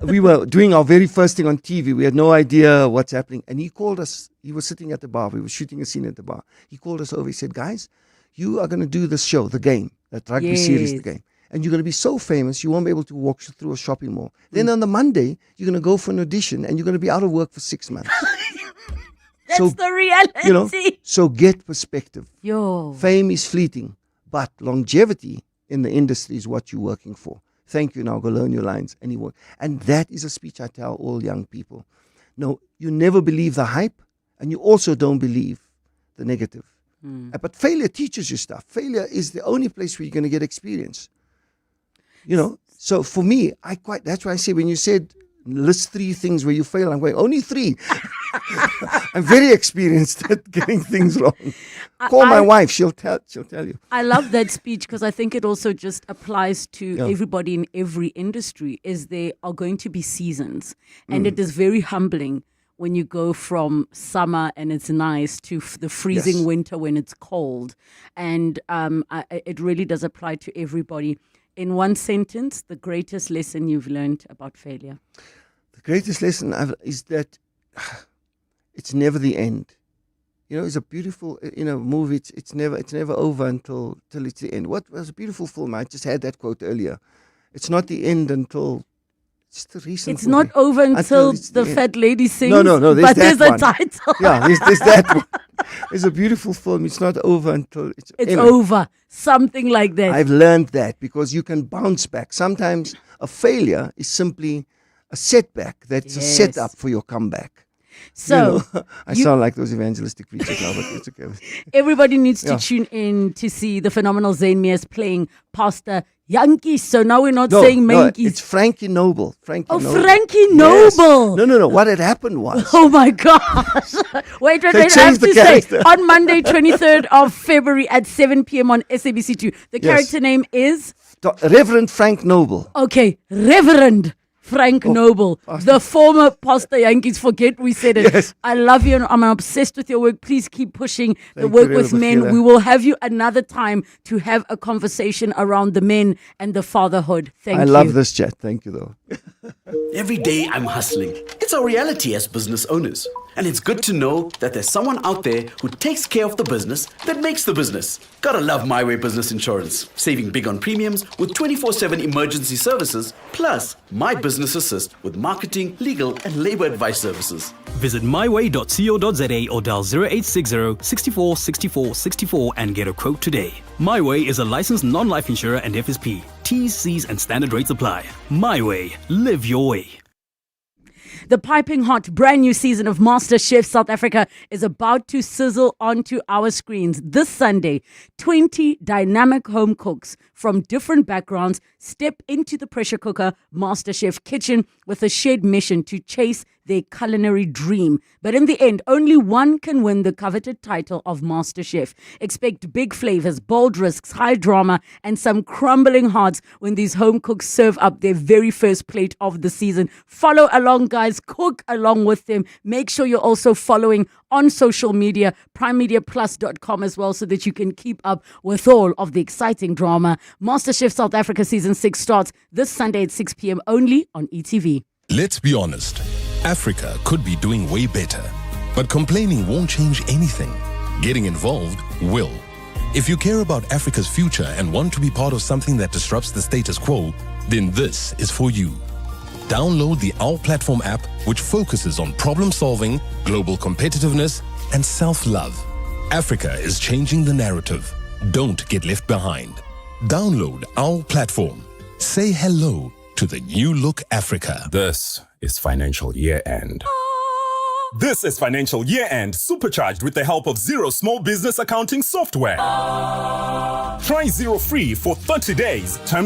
we were doing our very first thing on TV. We had no idea what's happening, and he called us. He was sitting at the bar. We were shooting a scene at the bar. He called us over. He said, "Guys, you are going to do this show, The Game, that rugby series, The Game. And you're going to be so famous, you won't be able to walk through a shopping mall. Then on the Monday, you're going to go for an audition, and you're going to be out of work for 6 months." That's the reality. You know, so get perspective. Yo. Fame is fleeting, but longevity in the industry is what you're working for. Thank you. Now go learn your lines. And that is a speech I tell all young people. No, you never believe the hype, and you also don't believe the negative. But failure teaches you stuff. Failure is the only place where you're going to get experience. You know, so for me, that's why I say when you said list 3 things where you fail, I'm going, only 3. I'm very experienced at getting things wrong. Call my wife, she'll tell you. I love that speech because I think it also just applies to everybody in every industry. Is there are going to be seasons, and it is very humbling when you go from summer and it's nice to the freezing winter when it's cold, and it really does apply to everybody. In one sentence, the greatest lesson you've learned about failure? The greatest lesson is that it's never the end. You know, it's a beautiful, movie. It's never over until it's the end. What was a beautiful film? I just had that quote earlier. It's not the end until it's the reason. It's not over until the fat lady sings. No. There's a title. Yeah, there's that one. It's a beautiful film. It's not over until it's over. Something like that. I've learned that because you can bounce back. Sometimes a failure is simply a setback that's a setup for your comeback. So I sound like those evangelistic preachers now, but it's okay. Everybody needs to tune in to see the phenomenal Zane Meas playing Pastor Yankees. So now we're not saying Mankies. No, it's Frankie Noble. Frankie Noble. No. What had happened was. Oh my gosh. Wait. I have to say, on Monday, 23rd of February at 7 p.m. on SABC2. The character name is? Reverend Frank Noble. Okay, Reverend Frank Noble, the former Pastor Yankees. Forget we said it. Yes. I love you and I'm obsessed with your work. Please keep pushing the work with men. We will have you another time to have a conversation around the men and the fatherhood. Thank you. I love this chat. Thank you, though. Every day I'm hustling. It's our reality as business owners. And it's good to know that there's someone out there who takes care of the business that makes the business. Gotta love My Way Business Insurance. Saving big on premiums with 24/7 emergency services, plus My Business Assist with marketing, legal, and labor advice services. Visit myway.co.za or dial 0860 64 64 64 and get a quote today. My Way is a licensed non-life insurer and FSP. T's, C's, and standard rates apply. My Way. Live your way. The piping hot brand new season of MasterChef South Africa is about to sizzle onto our screens. This Sunday, 20 dynamic home cooks from different backgrounds step into the pressure cooker MasterChef kitchen with a shared mission to chase their culinary dream. But in the end, only one can win the coveted title of MasterChef. Expect big flavors, bold risks, high drama, and some crumbling hearts when these home cooks serve up their very first plate of the season. Follow along, guys. Cook along with them. Make sure you're also following on social media, primemediaplus.com as well, so that you can keep up with all of the exciting drama. MasterChef South Africa Season 6 starts this Sunday at 6 p.m. only on ETV. Let's be honest. Africa could be doing way better, but complaining won't change anything. Getting involved will. If you care about Africa's future and want to be part of something that disrupts the status quo, then this is for you. Download the Our Platform app, which focuses on problem solving, global competitiveness, and self-love. Africa is changing the narrative. Don't get left behind. Download Our Platform. Say hello to the new look Africa. This is financial year end. This is financial year end supercharged with the help of Zero Small Business Accounting Software. Try Zero free for 30 days. Terms